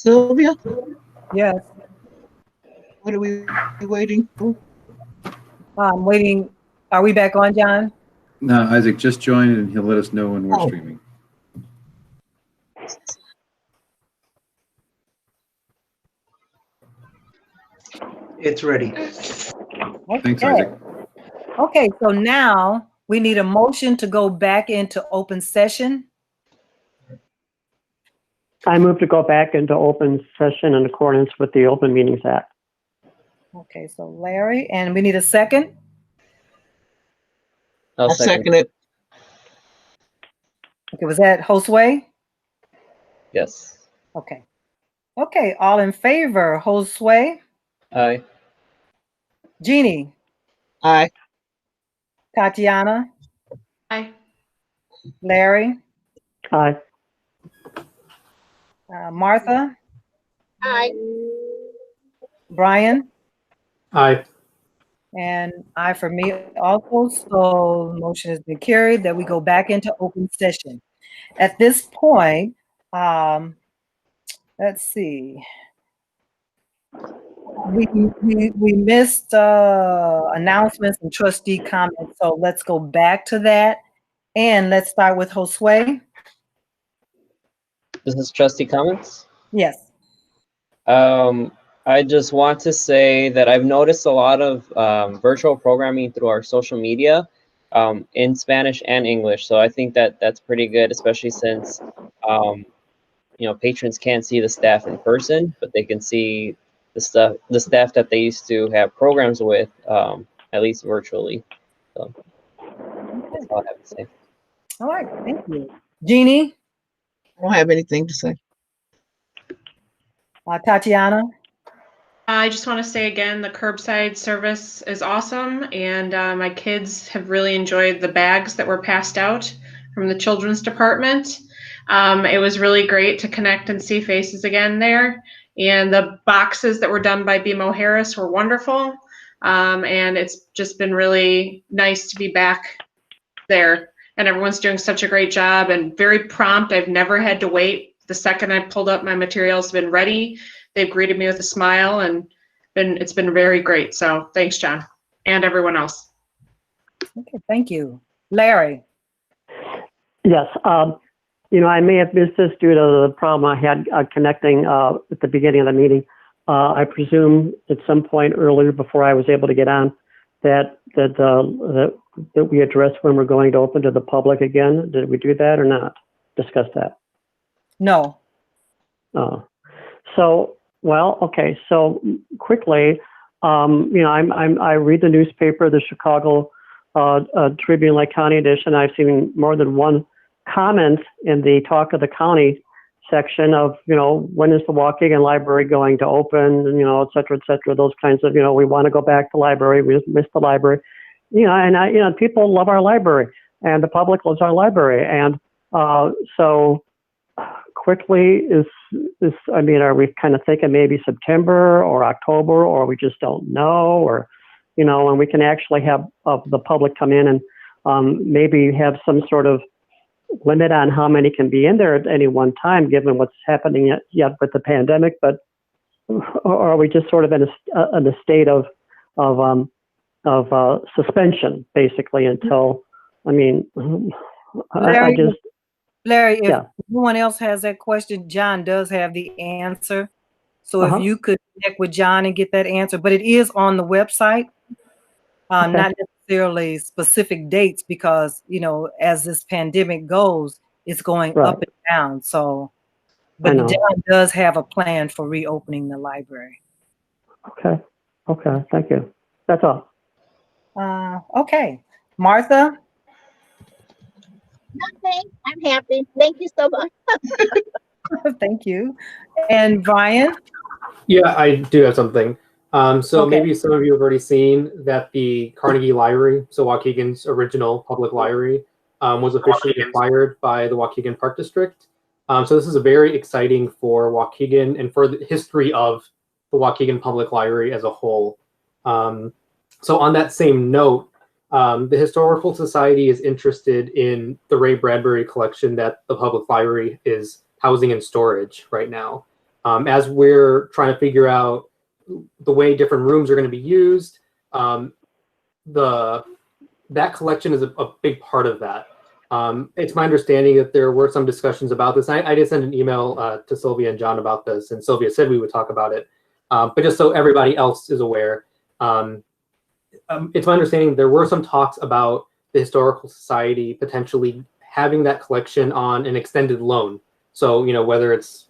Sylvia, Yes. what are we waiting for? I'm waiting. Are we back on, John? No, Isaac just joined and he'll let us know when we're Oh. streaming. It's ready. Thanks, Isaac. Okay, so now we need a motion to go back into open session. I move to go back into open session in accordance with the Open Meetings Act. Okay, so Larry, and we need a second. I'll second it. Okay, was that Josue? Yes. Okay. Okay, all in favor, Josue? Aye. Jeannie? Aye. Tatiana? Aye. Larry? Aye. Martha? Aye. Brian? Aye. And I for me also, so motion has been carried that we go back into open session. At this point, let's see. We missed announcements and trustee comments, so let's go back to that. And let's start with Josue. This is trustee comments. Yes. I just want to say that I've noticed a lot of virtual programming through our social media in Spanish and English. So I think that that's pretty good, especially since patrons can't see the staff in person, but they can see the staff that they used to have programs with, at least virtually. So that's all I have to say. All right, thank you. Jeannie? I don't have anything to say. Tatiana? I just want to say again, the curbside service is awesome, and my kids have really enjoyed the bags that were passed out from the children's department. It was really great to connect and see faces again there, and the boxes that were done by BMO Harris were wonderful, and it's just been really nice to be back there, and everyone's doing such a great job and very prompt. I've never had to wait. The second I pulled up, my materials have been ready. They've greeted me with a smile, and it's been very great. So thanks, John, and everyone else. Okay, thank you. Larry? Yes. I may have missed this due to the problem I had connecting at the beginning of the meeting. I presume at some point earlier before I was able to get on that we addressed when we're going to open to the public again. Did we do that or not? Discuss that? No. Okay. So quickly, I read the newspaper, the Chicago Tribune Lake County edition. I've seen more than one comment in the Talk of the County section of, when is the Waukegan Library going to open, and, et cetera, those kinds of, we want to go back to the library, we just miss the library, and people love our library, and the public loves our library, and so quickly are we kind of thinking maybe September or October, or we just don't know, or, and we can actually have the public come in and maybe have some sort of limit on how many can be in there at any one time, given what's happening yet with the pandemic, but or are we just sort of in a state of suspension, basically, until, Larry, if anyone else has that question, John does have the answer. So if you could connect with John and get that answer, but it is on the website, not necessarily specific dates, because, as this pandemic goes, it's going up and down. So, but John does have a plan for reopening the library. Okay. Thank you. That's all. Okay. Martha? Nothing. I'm happy. Thank you so much. Thank you. And Brian? Yeah, I do have something. Maybe some of you have already seen that the Carnegie Library, so Waukegan's original public library, was officially acquired by the Waukegan Park District. So this is very exciting for Waukegan and for the history of the Waukegan Public Library as a whole. So on that same note, the Historical Society is interested in the Ray Bradbury collection that the public library is housing in storage right now. As we're trying to figure out the way different rooms are going to be used, that collection is a big part of that. It's my understanding that there were some discussions about this. I did send an email to Sylvia and John about this, and Sylvia said we would talk about it. But just so everybody else is aware, it's my understanding there were some talks about the Historical Society potentially having that collection on an extended loan. So, whether it's,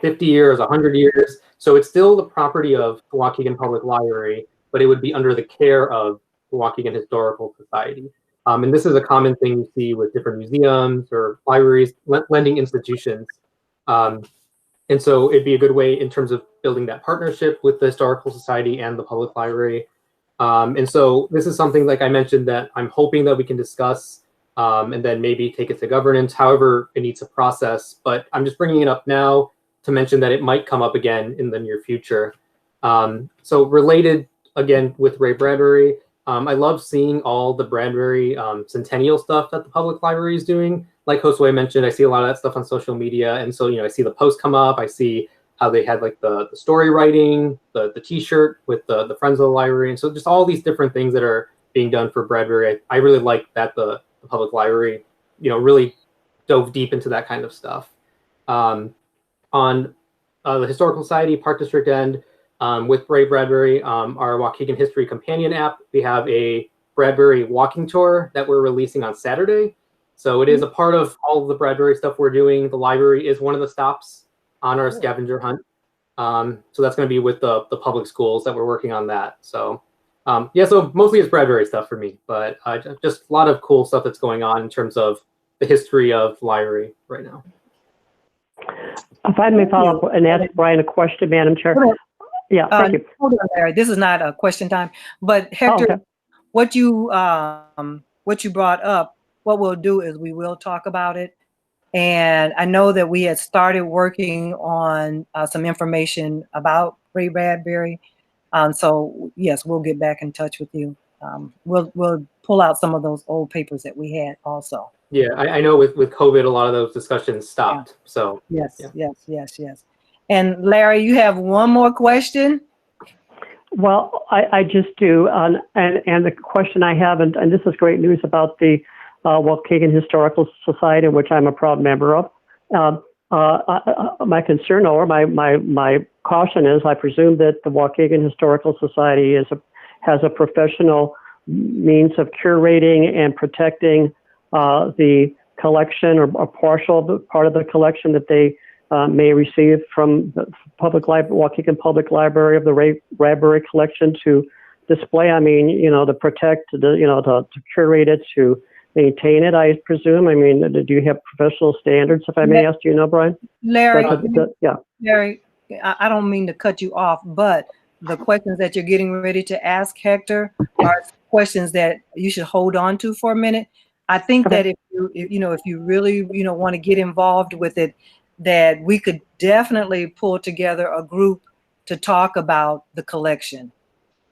50 years, 100 years. So it's still the property of the Waukegan Public Library, but it would be under the care of the Waukegan Historical Society. And this is a common thing you see with different museums or libraries, lending institutions. And so it'd be a good way in terms of building that partnership with the Historical Society and the Public Library. And so this is something, like I mentioned, that I'm hoping that we can discuss and then maybe take it to governance, however it needs a process. But I'm just bringing it up now to mention that it might come up again in the near future. So related, again, with Ray Bradbury, I love seeing all the Bradbury centennial stuff that the Public Library is doing. Like Josue mentioned, I see a lot of that stuff on social media. And so, I see the posts come up. I see how they had like the story writing, the t-shirt with the Friends of the Library. And so just all these different things that are being done for Bradbury. I really like that the Public Library, really dove deep into that kind of stuff. On the Historical Society Park District end, with Ray Bradbury, our Waukegan History Companion app, we have a Bradbury walking tour that we're releasing on Saturday. So it is a part of all of the Bradbury stuff we're doing. The library is one of the stops on our scavenger hunt. So that's going to be with the public schools that we're working on that. So yeah, so mostly it's Bradbury stuff for me, but just a lot of cool stuff that's going on in terms of the history of the library right now. If I may follow up and ask Brian a question, Madam Chair. Yeah, thank you. Hold on, Larry. This is not a question time, but Hector, what you brought up, what we'll do is we will talk about it. And I know that we had started working on some information about Ray Bradbury. So yes, we'll get back in touch with you. We'll pull out some of those old papers that we had also. Yeah, I know with COVID, a lot of those discussions stopped. Yeah. So yes. And Larry, you have one more question? Well, I just do. And the question I have, and this is great news about the Waukegan Historical Society, which I'm a proud member of. My concern or my caution is, I presume that the Waukegan Historical Society has a professional means of curating and protecting the collection or a partial part of the collection that they may receive from the Waukegan Public Library of the Ray Bradbury collection to display. I mean, to protect, to curate it, to maintain it, I presume. I mean, do you have professional standards, if I may ask, Brian? Larry, yeah. Larry, I don't mean to cut you off, but the questions that you're getting ready to ask Hector are questions that you should hold on to for a minute. I think that if you really want to get involved with it, that we could definitely pull together a group to talk about the collection.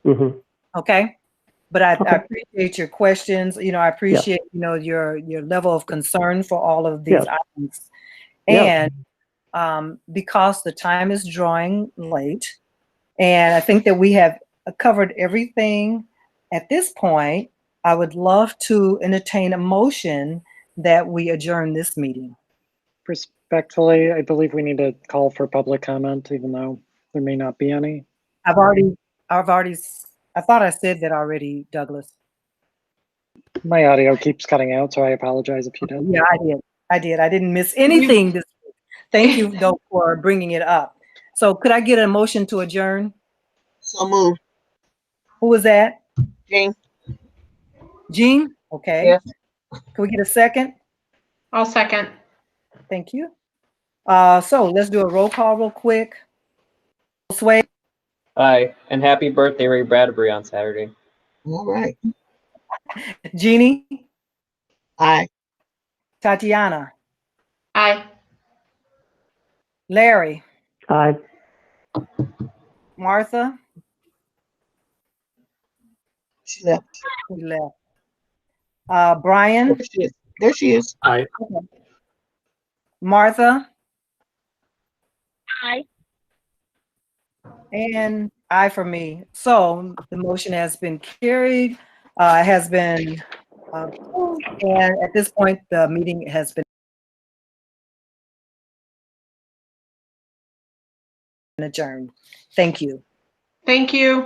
Mm-hmm. Okay. But I appreciate your questions. I appreciate your level of concern for all of these items. And because the time is drawing late, and I think that we have covered everything at this point, I would love to entertain a motion that we adjourn this meeting. Respectfully, I believe we need to call for public comment, even though there may not be any. I thought I said that already, Douglas. My audio keeps cutting out, so I apologize if you did. Yeah, I did. I didn't miss anything this week. Thank you, though, for bringing it up. So could I get a motion to adjourn? So moved. Who was that? Jean. Jean? Okay. Yes. Can we get a second? I'll second. Thank you. So let's do a roll call real quick. Sway. Aye, and happy birthday, Ray Bradbury, on Saturday. All right. Jeannie. Aye. Tatiana. Aye. Larry. Aye. Martha. She left. She left. Brian. There she is. There she is. Aye. Okay. Martha. Aye. And aye for me. So the motion has been carried, has been approved, and at this point, the meeting has been adjourned. Thank you. Thank you.